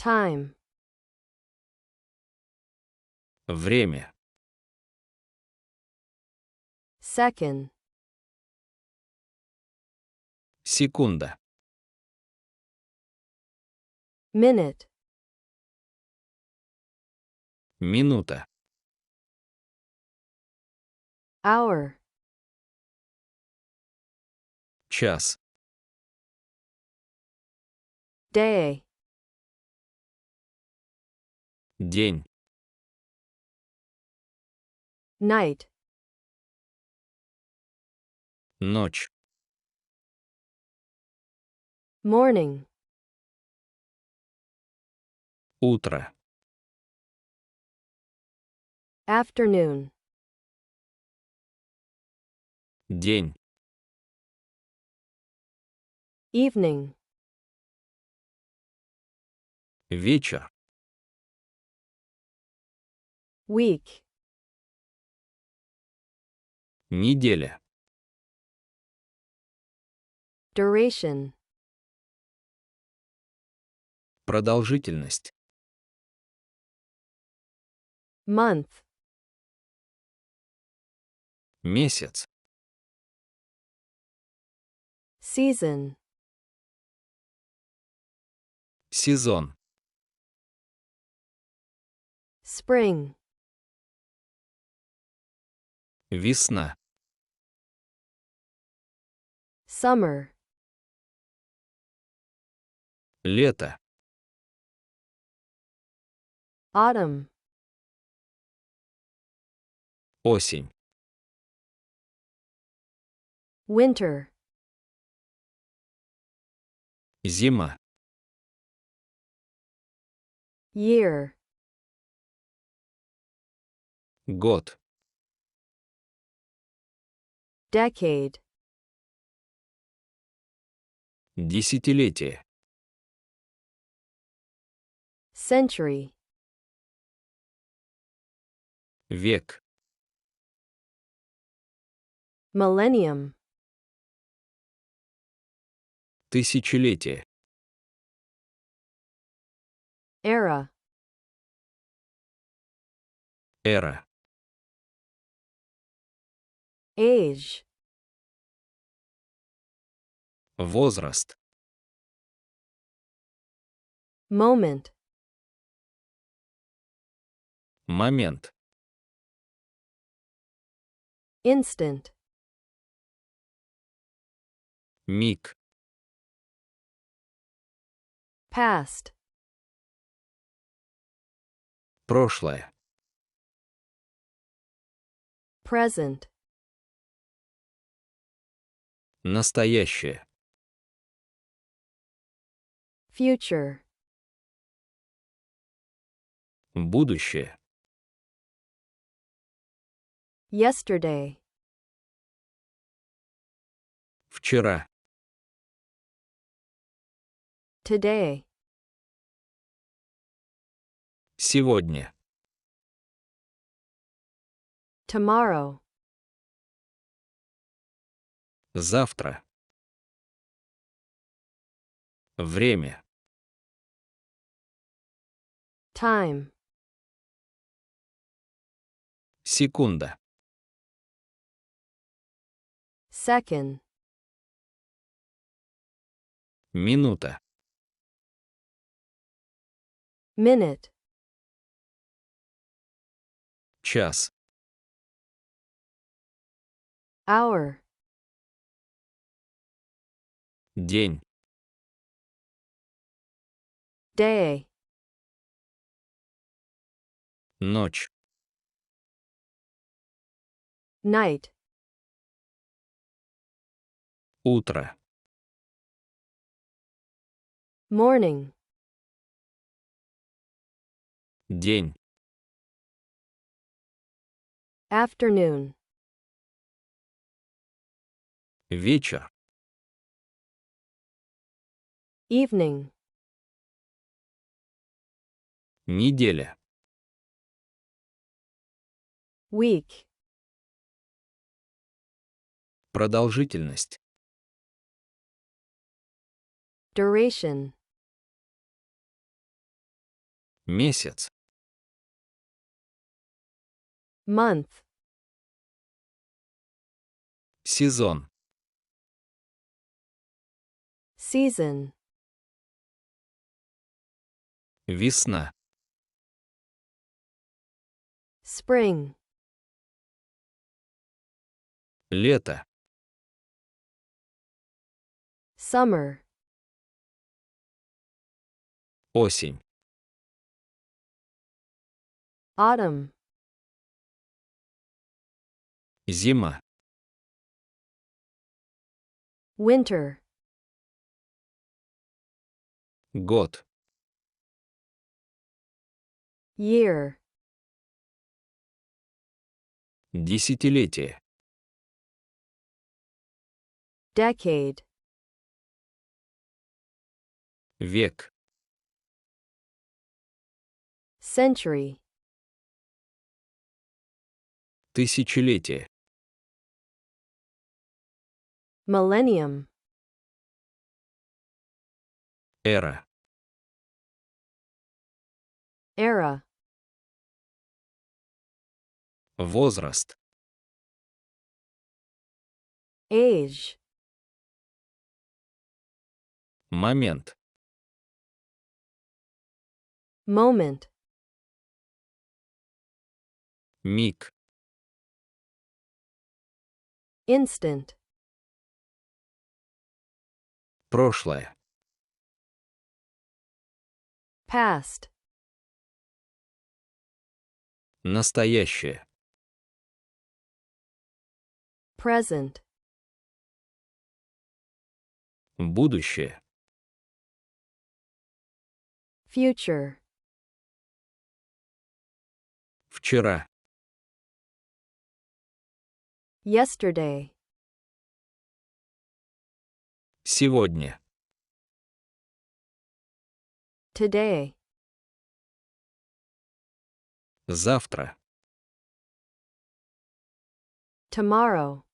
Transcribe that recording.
time, время, second, секунда, minute, минута, hour, час, day, день, night, ночь, morning, утро, afternoon, день, evening, вечер, week, неделя, duration, продолжительность, month, месяц, season, сезон, spring, весна, summer, лето, autumn, осень, winter, зима, year, год, decade, десятилетие, century, век, millennium, тысячелетие, era, эра, age, возраст, moment, момент, instant, миг, past, прошлое, present, настоящее, future, будущее, yesterday, вчера, today, сегодня, tomorrow, завтра, время, time, секунда, second, минута, minute, час, hour, день, day, ночь, night, утро, morning, день, afternoon, вечер, evening, неделя, week, продолжительность, duration, Месяц. month, Сезон. season, Весна. spring, Лето. summer, Осень. autumn, Зима. winter, Год. year, Десятилетие. decade, Век. century, Тысячелетие. millennium, Эра. era, Возраст. age, Момент. moment, Миг. instant, Прошлое. past, Настоящее. present, Будущее. future, Вчера. yesterday, Сегодня. today, Завтра. tomorrow,